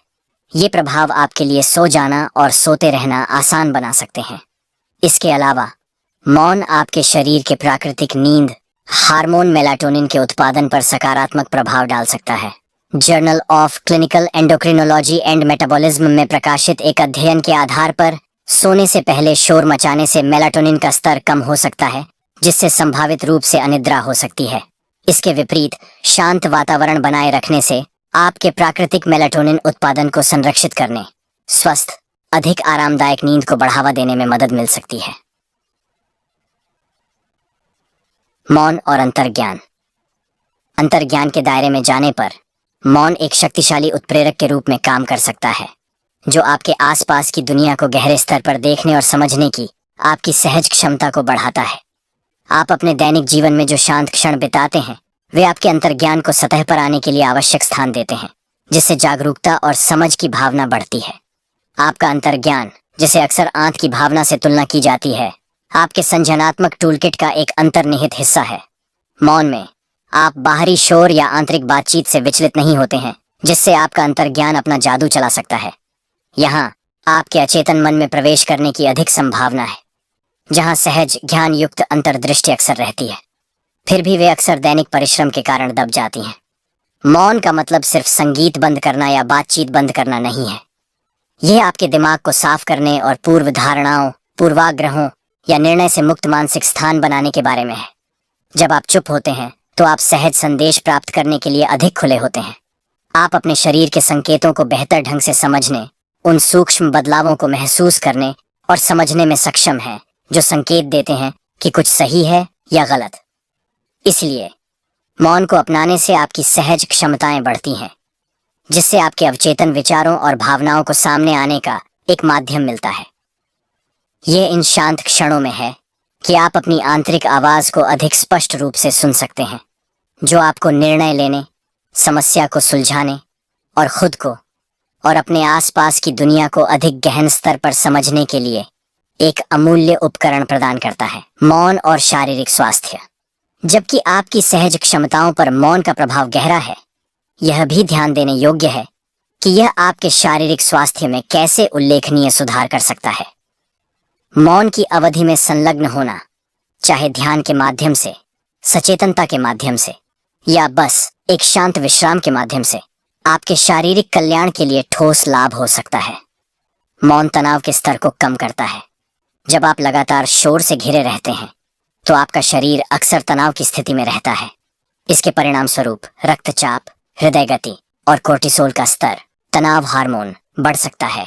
ये प्रभाव आपके लिए सो जाना और सोते रहना आसान बना सकते हैं। इसके अलावा मौन आपके शरीर के प्राकृतिक नींद हार्मोन मेलाटोनिन के उत्पादन पर सकारात्मक प्रभाव डाल सकता है। Journal of clinical endocrinology and metabolism में प्रकाशित एक अध्ययन के आधार पर सोने से पहले शोर मचाने से मेलाटोनिन का स्तर कम हो सकता है, जिससे संभावित रूप से अनिद्रा हो सकती है। इसके विपरीत शांत वातावरण बनाए रखने से आपके प्राकृतिक मेलाटोनिन उत्पादन को संरक्षित करने, स्वस्थ, अधिक आरामदायक नींद को बढ़ावा देने में मदद मिल सकती है। मौन और अंतर्ज्ञान। अंतर्ज्ञान के दायरे में जाने पर मौन एक शक्तिशाली उत्प्रेरक के रूप में काम कर सकता है, जो आपके आसपास की दुनिया को गहरे स्तर पर देखने और समझने की आपकी सहज क्षमता को बढ़ाता है। आप अपने दैनिक जीवन में जो शांत क्षण बिताते हैं, वे आपके अंतर्ज्ञान को सतह पर आने के लिए आवश्यक स्थान देते हैं, जिससे जागरूकता और समझ की भावना बढ़ती है। आपका अंतर्ज्ञान, जिसे अक्सर आंत की भावना से तुलना की जाती है, आपके संज्ञानात्मक टूलकिट का एक अंतर्निहित हिस्सा है। मौन में आप बाहरी शोर या आंतरिक बातचीत से विचलित नहीं होते हैं, जिससे आपका अंतर्ज्ञान अपना जादू चला सकता है। यहाँ आपके अचेतन मन में प्रवेश करने की अधिक संभावना है, जहाँ सहज ज्ञान युक्त अंतर्दृष्टि अक्सर रहती है। फिर भी वे अक्सर दैनिक परिश्रम के कारण दब जाती हैं। मौन का मतलब सिर्फ संगीत बंद करना या बातचीत बंद करना नहीं है। यह आपके दिमाग को साफ करने और पूर्व धारणाओं, पूर्वाग्रहों या निर्णय से मुक्त मानसिक स्थान बनाने के बारे में है। जब आप चुप होते हैं तो आप सहज संदेश प्राप्त करने के लिए अधिक खुले होते हैं। आप अपने शरीर के संकेतों को बेहतर ढंग से समझने, उन सूक्ष्म बदलावों को महसूस करने और समझने में सक्षम हैं, जो संकेत देते हैं कि कुछ सही है या गलत। इसलिए मौन को अपनाने से आपकी सहज क्षमताएं बढ़ती हैं, जिससे आपके अवचेतन विचारों और भावनाओं को सामने आने का एक माध्यम मिलता है। यह इन शांत क्षणों में है कि आप अपनी आंतरिक आवाज को अधिक स्पष्ट रूप से सुन सकते हैं, जो आपको निर्णय लेने, समस्या को सुलझाने और खुद को और अपने आसपास की दुनिया को अधिक गहन स्तर पर समझने के लिए एक अमूल्य उपकरण प्रदान करता है। मौन और शारीरिक स्वास्थ्य। जबकि आपकी सहज क्षमताओं पर मौन का प्रभाव गहरा है, यह भी ध्यान देने योग्य है कि यह आपके शारीरिक स्वास्थ्य में कैसे उल्लेखनीय सुधार कर सकता है। मौन की अवधि में संलग्न होना, चाहे ध्यान के माध्यम से, सचेतनता के माध्यम से या बस एक शांत विश्राम के माध्यम से, आपके शारीरिक कल्याण के लिए ठोस लाभ हो सकता है। मौन तनाव के स्तर को कम करता है। जब आप लगातार शोर से घिरे रहते हैं तो आपका शरीर अक्सर तनाव की स्थिति में रहता है। इसके परिणाम स्वरूप रक्तचाप, हृदय गति और कोर्टिसोल का स्तर, तनाव हार्मोन, बढ़ सकता है।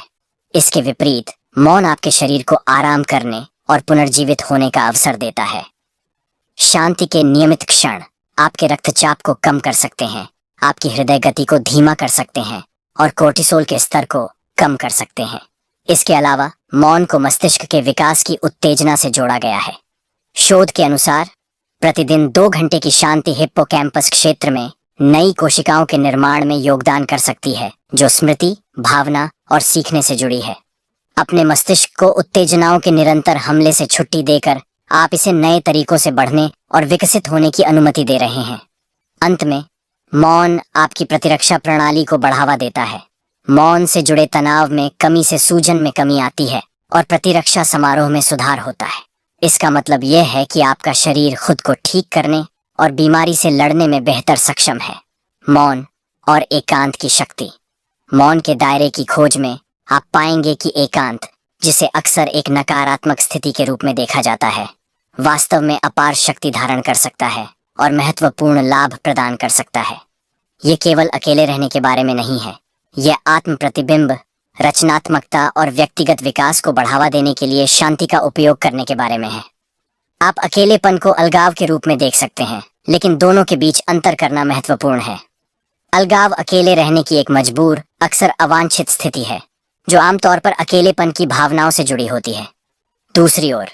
इसके विपरीत मौन आपके शरीर को आराम करने और पुनर्जीवित होने का अवसर देता है। शांति के नियमित क्षण आपके रक्तचाप को कम कर सकते हैं, आपकी हृदय गति को धीमा कर सकते हैं और कोर्टिसोल के स्तर को कम कर सकते हैं। इसके अलावा मौन को मस्तिष्क के विकास की उत्तेजना से जोड़ा गया है। शोध के अनुसार प्रतिदिन 2 घंटे की शांति हिप्पोकैम्पस क्षेत्र में नई कोशिकाओं के निर्माण में योगदान कर सकती है, जो स्मृति, भावना और सीखने से जुड़ी है। अपने मस्तिष्क को उत्तेजनाओं के निरंतर हमले से छुट्टी देकर आप इसे नए तरीकों से बढ़ने और विकसित होने की अनुमति दे रहे हैं। अंत में मौन आपकी प्रतिरक्षा प्रणाली को बढ़ावा देता है। मौन से जुड़े तनाव में कमी से सूजन में कमी आती है और प्रतिरक्षा समारोह में सुधार होता है। इसका मतलब यह है कि आपका शरीर खुद को ठीक करने और बीमारी से लड़ने में बेहतर सक्षम है। मौन और एकांत की शक्ति। मौन के दायरे की खोज में आप पाएंगे कि एकांत, जिसे अक्सर एक नकारात्मक स्थिति के रूप में देखा जाता है, वास्तव में अपार शक्ति धारण कर सकता है और महत्वपूर्ण लाभ प्रदान कर सकता है। ये केवल अकेले रहने के बारे में नहीं है, यह आत्म प्रतिबिंब, रचनात्मकता और व्यक्तिगत विकास को बढ़ावा देने के लिए शांति का उपयोग करने के बारे में है। आप अकेलेपन को अलगाव के रूप में देख सकते हैं, लेकिन दोनों के बीच अंतर करना महत्वपूर्ण है। अलगाव अकेले रहने की एक मजबूर, अक्सर अवांछित स्थिति है जो आमतौर पर अकेलेपन की भावनाओं से जुड़ी होती है। दूसरी ओर,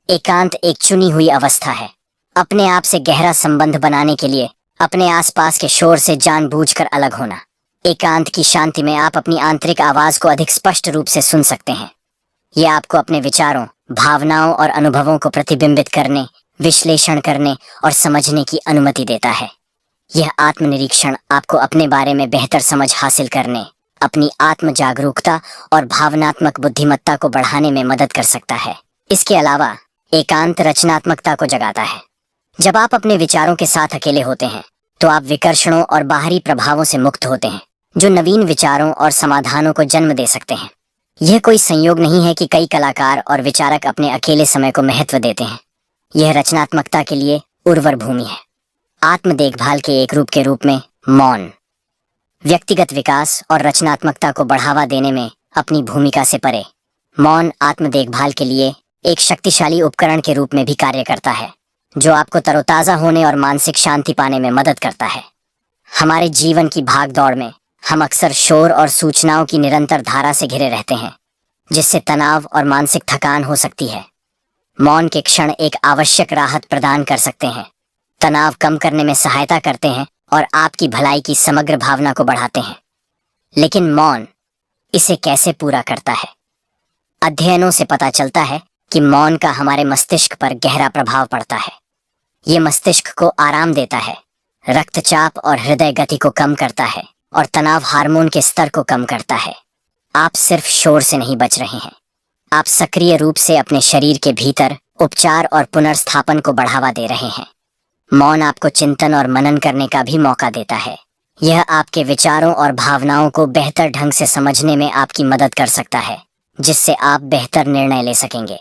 एकांत एक चुनी हुई अवस्था है। अपने आप से गहरा संबंध बनाने के लिए अपने आसपास के शोर से जानबूझकर अलग होना। एकांत की शांति में आप अपनी आंतरिक आवाज को अधिक स्पष्ट रूप से सुन सकते हैं। यह आपको अपने विचारों, भावनाओं और अनुभवों को प्रतिबिंबित करने, विश्लेषण करने और समझने की अनुमति देता है। यह आत्मनिरीक्षण आपको अपने बारे में बेहतर समझ हासिल करने, अपनी आत्म जागरूकता और भावनात्मक बुद्धिमत्ता को बढ़ाने में मदद कर सकता है। इसके अलावा एकांत रचनात्मकता को जगाता है। जब आप अपने विचारों के साथ अकेले होते हैं तो आप विकर्षणों और बाहरी प्रभावों से मुक्त होते हैं जो नवीन विचारों और समाधानों को जन्म दे सकते हैं। यह कोई संयोग नहीं है कि कई कलाकार और विचारक अपने अकेले समय को महत्व देते हैं। यह रचनात्मकता के लिए उर्वर भूमि है। आत्म देखभाल के एक रूप के रूप में मौन व्यक्तिगत विकास और रचनात्मकता को बढ़ावा देने में अपनी भूमिका से परे, मौन आत्म देखभाल के लिए एक शक्तिशाली उपकरण के रूप में भी कार्य करता है जो आपको तरोताजा होने और मानसिक शांति पाने में मदद करता है। हमारे जीवन की भागदौड़ में हम अक्सर शोर और सूचनाओं की निरंतर धारा से घिरे रहते हैं, जिससे तनाव और मानसिक थकान हो सकती है। मौन के क्षण एक आवश्यक राहत प्रदान कर सकते हैं, तनाव कम करने में सहायता करते हैं और आपकी भलाई की समग्र भावना को बढ़ाते हैं। लेकिन मौन इसे कैसे पूरा करता है? अध्ययनों से पता चलता है कि मौन का हमारे मस्तिष्क पर गहरा प्रभाव पड़ता है। ये मस्तिष्क को आराम देता है, रक्तचाप और हृदय गति को कम करता है और तनाव हार्मोन के स्तर को कम करता है। आप सिर्फ शोर से नहीं बच रहे हैं, आप सक्रिय रूप से अपने शरीर के भीतर उपचार और पुनर्स्थापन को बढ़ावा दे रहे हैं। मौन आपको चिंतन और मनन करने का भी मौका देता है। यह आपके विचारों और भावनाओं को बेहतर ढंग से समझने में आपकी मदद कर सकता है, जिससे आप बेहतर निर्णय ले सकेंगे।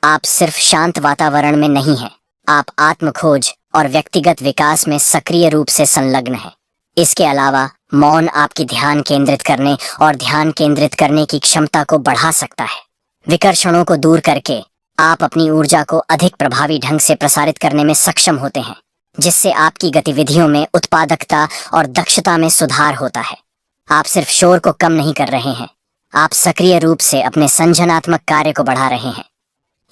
आप सिर्फ शांत वातावरण में नहीं हैं, आप आत्म खोज और व्यक्तिगत विकास में सक्रिय रूप से संलग्न हैं। इसके अलावा मौन आपकी ध्यान केंद्रित करने और ध्यान केंद्रित करने की क्षमता को बढ़ा सकता है। विकर्षणों को दूर करके आप अपनी ऊर्जा को अधिक प्रभावी ढंग से प्रसारित करने में सक्षम होते हैं, जिससे आपकी गतिविधियों में उत्पादकता और दक्षता में सुधार होता है। आप सिर्फ शोर को कम नहीं कर रहे हैं, आप सक्रिय रूप से अपने संजनात्मक कार्य को बढ़ा रहे हैं।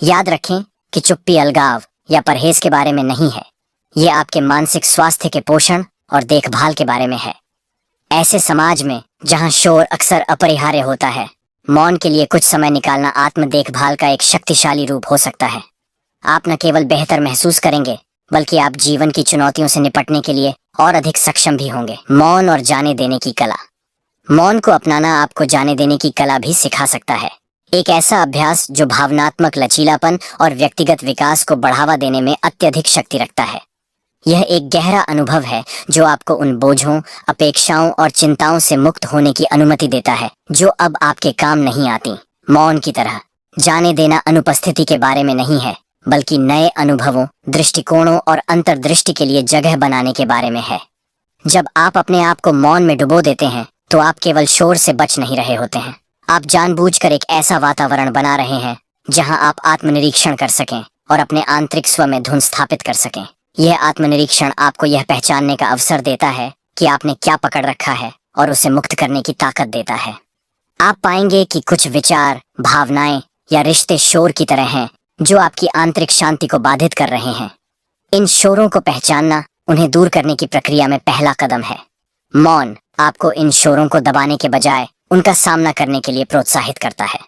याद रखें कि चुप्पी अलगाव या परहेज के बारे में नहीं है, ये आपके मानसिक स्वास्थ्य के पोषण और देखभाल के बारे में है। ऐसे समाज में जहां शोर अक्सर अपरिहार्य होता है, मौन के लिए कुछ समय निकालना आत्म देखभाल का एक शक्तिशाली रूप हो सकता है। आप न केवल बेहतर महसूस करेंगे, बल्कि आप जीवन की चुनौतियों से निपटने के लिए और अधिक सक्षम भी होंगे। मौन और जाने देने की कला। मौन को अपनाना आपको जाने देने की कला भी सिखा सकता है। एक ऐसा अभ्यास जो भावनात्मक लचीलापन और व्यक्तिगत विकास को बढ़ावा देने में अत्यधिक शक्ति रखता है। यह एक गहरा अनुभव है जो आपको उन बोझों, अपेक्षाओं और चिंताओं से मुक्त होने की अनुमति देता है जो अब आपके काम नहीं आती। मौन की तरह जाने देना अनुपस्थिति के बारे में नहीं है, बल्कि नए अनुभवों, दृष्टिकोणों और अंतर्दृष्टि के लिए जगह बनाने के बारे में है। जब आप अपने आप को मौन में डुबो देते हैं तो आप केवल शोर से बच नहीं रहे होते हैं, आप जानबूझकर एक ऐसा वातावरण बना रहे हैं जहां आप आत्मनिरीक्षण कर सकें और अपने आंतरिक स्व में धुन स्थापित कर सकें। यह आत्मनिरीक्षण आपको यह पहचानने का अवसर देता है कि आपने क्या पकड़ रखा है और उसे मुक्त करने की ताकत देता है। आप पाएंगे कि कुछ विचार, भावनाएं या रिश्ते शोर की तरह हैं जो आपकी आंतरिक शांति को बाधित कर रहे हैं। इन शोरों को पहचानना उन्हें दूर करने की प्रक्रिया में पहला कदम है। मौन आपको इन शोरों को दबाने के बजाय उनका सामना करने के लिए प्रोत्साहित करता है।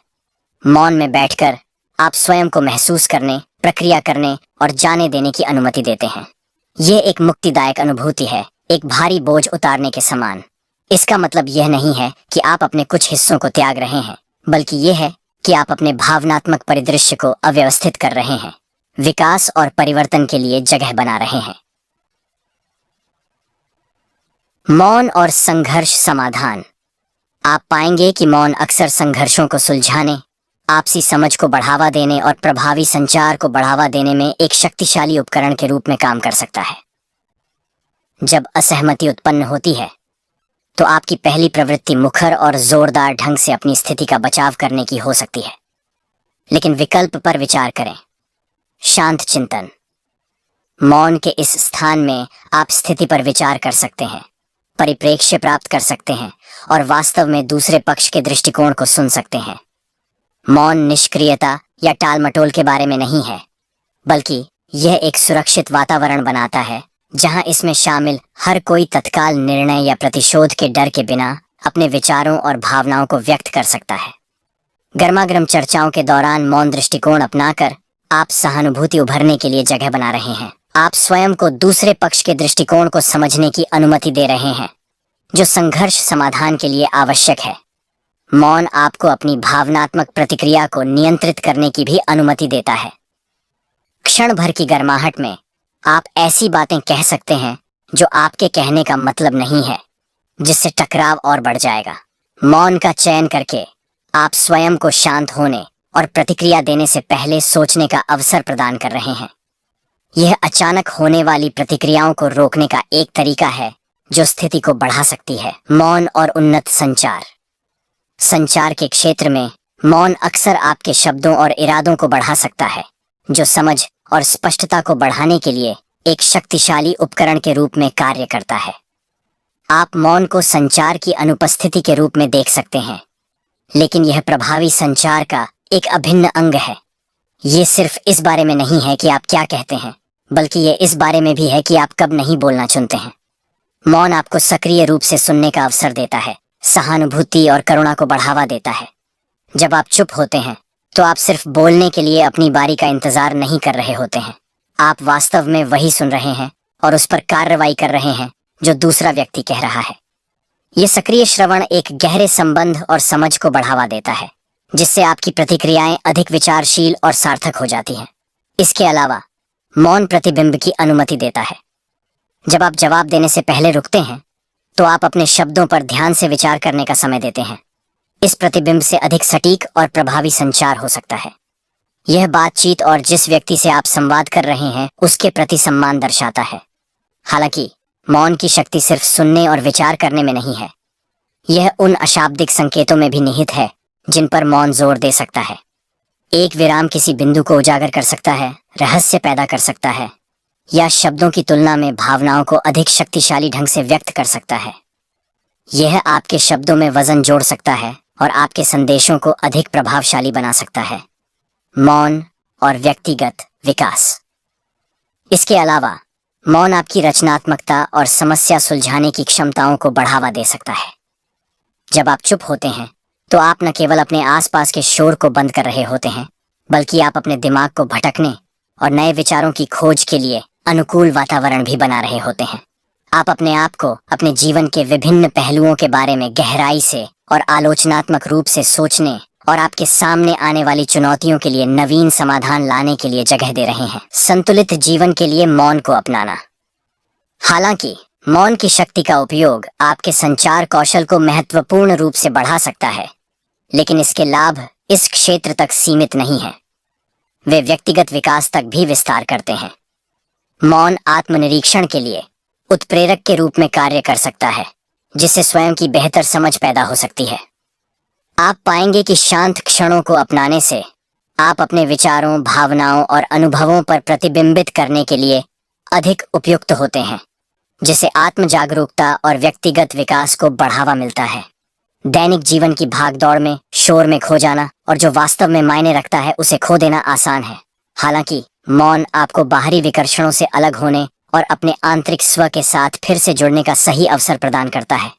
मौन में बैठकर आप स्वयं को महसूस करने, प्रक्रिया करने और जाने देने की अनुमति देते हैं। ये एक मुक्तिदायक अनुभूति है, एक भारी बोझ उतारने के समान। इसका मतलब यह नहीं है कि आप अपने कुछ हिस्सों को त्याग रहे हैं, बल्कि यह है कि आप अपने भावनात्मक परिदृश्य को अव्यवस्थित कर रहे हैं, विकास और परिवर्तन के लिए जगह बना रहे हैं। मौन और संघर्ष समाधान। आप पाएंगे कि मौन अक्सर संघर्षों को सुलझाने, आपसी समझ को बढ़ावा देने और प्रभावी संचार को बढ़ावा देने में एक शक्तिशाली उपकरण के रूप में काम कर सकता है। जब असहमति उत्पन्न होती है तो आपकी पहली प्रवृत्ति मुखर और जोरदार ढंग से अपनी स्थिति का बचाव करने की हो सकती है, लेकिन विकल्प पर विचार करें। शांत चिंतन। मौन के इस स्थान में आप स्थिति पर विचार कर सकते हैं, परिप्रेक्ष्य प्राप्त कर सकते हैं और वास्तव में दूसरे पक्ष के दृष्टिकोण को सुन सकते हैं। मौन निष्क्रियता या टालमटोल के बारे में नहीं है, बल्कि यह एक सुरक्षित वातावरण बनाता है जहां इसमें शामिल हर कोई तत्काल निर्णय या प्रतिशोध के डर के बिना अपने विचारों और भावनाओं को व्यक्त कर सकता है। गर्मागर्म चर्चाओं के दौरान मौन दृष्टिकोण अपनाकर आप सहानुभूति उभरने के लिए जगह बना रहे हैं। आप स्वयं को दूसरे पक्ष के दृष्टिकोण को समझने की अनुमति दे रहे हैं, जो संघर्ष समाधान के लिए आवश्यक है। मौन आपको अपनी भावनात्मक प्रतिक्रिया को नियंत्रित करने की भी अनुमति देता है। क्षण भर की गर्माहट में आप ऐसी बातें कह सकते हैं जो आपके कहने का मतलब नहीं है, जिससे टकराव और बढ़ जाएगा। मौन का चयन करके आप स्वयं को शांत होने और प्रतिक्रिया देने से पहले सोचने का अवसर प्रदान कर रहे हैं। यह अचानक होने वाली प्रतिक्रियाओं को रोकने का एक तरीका है जो स्थिति को बढ़ा सकती है। मौन और उन्नत संचार। संचार के क्षेत्र में मौन अक्सर आपके शब्दों और इरादों को बढ़ा सकता है, जो समझ और स्पष्टता को बढ़ाने के लिए एक शक्तिशाली उपकरण के रूप में कार्य करता है। आप मौन को संचार की अनुपस्थिति के रूप में देख सकते हैं, लेकिन यह प्रभावी संचार का एक अभिन्न अंग है। ये सिर्फ इस बारे में नहीं है कि आप क्या कहते हैं, बल्कि ये इस बारे में भी है कि आप कब नहीं बोलना चुनते हैं। मौन आपको सक्रिय रूप से सुनने का अवसर देता है, सहानुभूति और करुणा को बढ़ावा देता है। जब आप चुप होते हैं तो आप सिर्फ बोलने के लिए अपनी बारी का इंतजार नहीं कर रहे होते हैं। आप वास्तव में वही सुन रहे हैं और उस पर कार्रवाई कर रहे हैं जो दूसरा व्यक्ति कह रहा है। ये सक्रिय श्रवण एक गहरे संबंध और समझ को बढ़ावा देता है, जिससे आपकी प्रतिक्रियाएं अधिक विचारशील और सार्थक हो जाती हैं। इसके अलावा मौन प्रतिबिंब की अनुमति देता है। जब आप जवाब देने से पहले रुकते हैं तो आप अपने शब्दों पर ध्यान से विचार करने का समय देते हैं। इस प्रतिबिंब से अधिक सटीक और प्रभावी संचार हो सकता है। यह बातचीत और जिस व्यक्ति से आप संवाद कर रहे हैं उसके प्रति सम्मान दर्शाता है। हालांकि मौन की शक्ति सिर्फ सुनने और विचार करने में नहीं है, यह उन अशाब्दिक संकेतों में भी निहित है जिन पर मौन जोर दे सकता है। एक विराम किसी बिंदु को उजागर कर सकता है, रहस्य पैदा कर सकता है, या शब्दों की तुलना में भावनाओं को अधिक शक्तिशाली ढंग से व्यक्त कर सकता है। यह आपके शब्दों में वजन जोड़ सकता है और आपके संदेशों को अधिक प्रभावशाली बना सकता है। मौन और व्यक्तिगत विकास। इसके अलावा मौन आपकी रचनात्मकता और समस्या सुलझाने की क्षमताओं को बढ़ावा दे सकता है। जब आप चुप होते हैं तो आप न केवल अपने आसपास के शोर को बंद कर रहे होते हैं, बल्कि आप अपने दिमाग को भटकने और नए विचारों की खोज के लिए अनुकूल वातावरण भी बना रहे होते हैं। आप अपने आप को अपने जीवन के विभिन्न पहलुओं के बारे में गहराई से और आलोचनात्मक रूप से सोचने और आपके सामने आने वाली चुनौतियों के लिए नवीन समाधान लाने के लिए जगह दे रहे हैं। संतुलित जीवन के लिए मौन को अपनाना। हालांकि मौन की शक्ति का उपयोग आपके संचार कौशल को महत्वपूर्ण रूप से बढ़ा सकता है, लेकिन इसके लाभ इस क्षेत्र तक सीमित नहीं है। वे व्यक्तिगत विकास तक भी विस्तार करते हैं। मौन आत्मनिरीक्षण के लिए उत्प्रेरक के रूप में कार्य कर सकता है, जिससे स्वयं की बेहतर समझ पैदा हो सकती है। आप पाएंगे कि शांत क्षणों को अपनाने से आप अपने विचारों, भावनाओं और अनुभवों पर प्रतिबिंबित करने के लिए अधिक उपयुक्त होते हैं, जिससे आत्म जागरूकता और व्यक्तिगत विकास को बढ़ावा मिलता है। दैनिक जीवन की भागदौड़ में शोर में खो जाना और जो वास्तव में मायने रखता है उसे खो देना आसान है। हालांकि मौन आपको बाहरी विकर्षणों से अलग होने और अपने आंतरिक स्व के साथ फिर से जुड़ने का सही अवसर प्रदान करता है।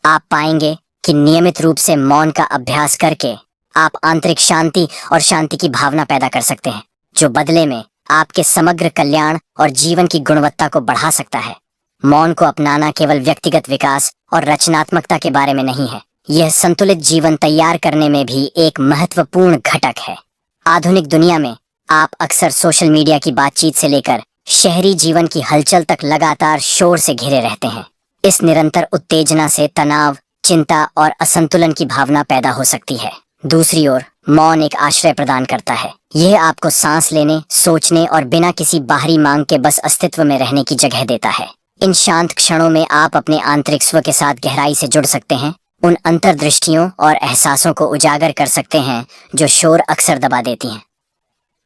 आप पाएंगे कि नियमित रूप से मौन का अभ्यास करके आप आंतरिक शांति और शांति की भावना पैदा कर सकते हैं, जो बदले में आपके समग्र कल्याण और जीवन की गुणवत्ता को बढ़ा सकता है। मौन को अपनाना केवल व्यक्तिगत विकास और रचनात्मकता के बारे में नहीं है, यह संतुलित जीवन तैयार करने में भी एक महत्वपूर्ण घटक है। आधुनिक दुनिया में आप अक्सर सोशल मीडिया की बातचीत से लेकर शहरी जीवन की हलचल तक लगातार शोर से घिरे रहते हैं। इस निरंतर उत्तेजना से तनाव, चिंता और असंतुलन की भावना पैदा हो सकती है। दूसरी ओर मौन एक आश्रय प्रदान करता है। यह आपको सांस लेने, सोचने और बिना किसी बाहरी मांग के बस अस्तित्व में रहने की जगह देता है। इन शांत क्षणों में आप अपने आंतरिक स्व के साथ गहराई से जुड़ सकते हैं, उन अंतर्दृष्टियों और एहसासों को उजागर कर सकते हैं जो शोर अक्सर दबा देती हैं।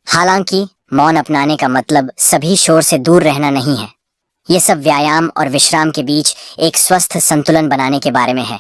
हालांकि मौन अपनाने का मतलब सभी शोर से दूर रहना नहीं है। ये सब व्यायाम और विश्राम के बीच एक स्वस्थ संतुलन बनाने के बारे में है।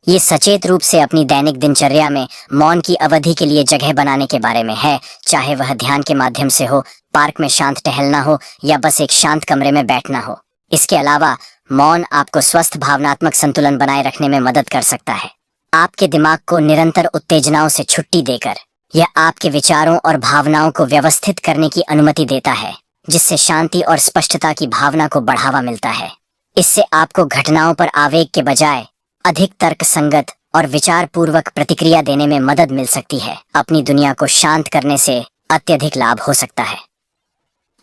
ये सचेत रूप से अपनी दैनिक दिनचर्या में मौन की अवधि के लिए जगह बनाने के बारे में है, चाहे वह ध्यान के माध्यम से हो, पार्क में शांत टहलना हो या बस एक शांत कमरे में बैठना हो। इसके अलावा मौन आपको स्वस्थ भावनात्मक संतुलन बनाए रखने में मदद कर सकता है। आपके दिमाग को निरंतर उत्तेजनाओं से छुट्टी देकर यह आपके विचारों और भावनाओं को व्यवस्थित करने की अनुमति देता है, जिससे शांति और स्पष्टता की भावना को बढ़ावा मिलता है। इससे आपको घटनाओं पर आवेग के बजाय अधिक तर्कसंगत और विचार पूर्वक प्रतिक्रिया देने में मदद मिल सकती है। अपनी दुनिया को शांत करने से अत्यधिक लाभ हो सकता है।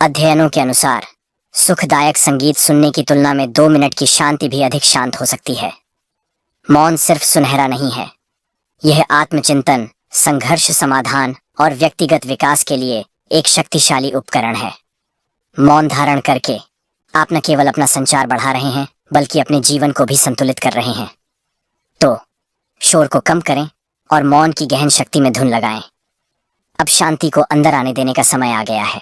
अध्ययनों के अनुसार सुखदायक संगीत सुनने की तुलना में 2 मिनट की शांति भी अधिक शांत हो सकती है। मौन सिर्फ सुनहरा नहीं है, यह आत्मचिंतन, संघर्ष समाधान और व्यक्तिगत विकास के लिए एक शक्तिशाली उपकरण है। मौन धारण करके आप न केवल अपना संचार बढ़ा रहे हैं, बल्कि अपने जीवन को भी संतुलित कर रहे हैं। तो शोर को कम करें और मौन की गहन शक्ति में धुन लगाएं। अब शांति को अंदर आने देने का समय आ गया है।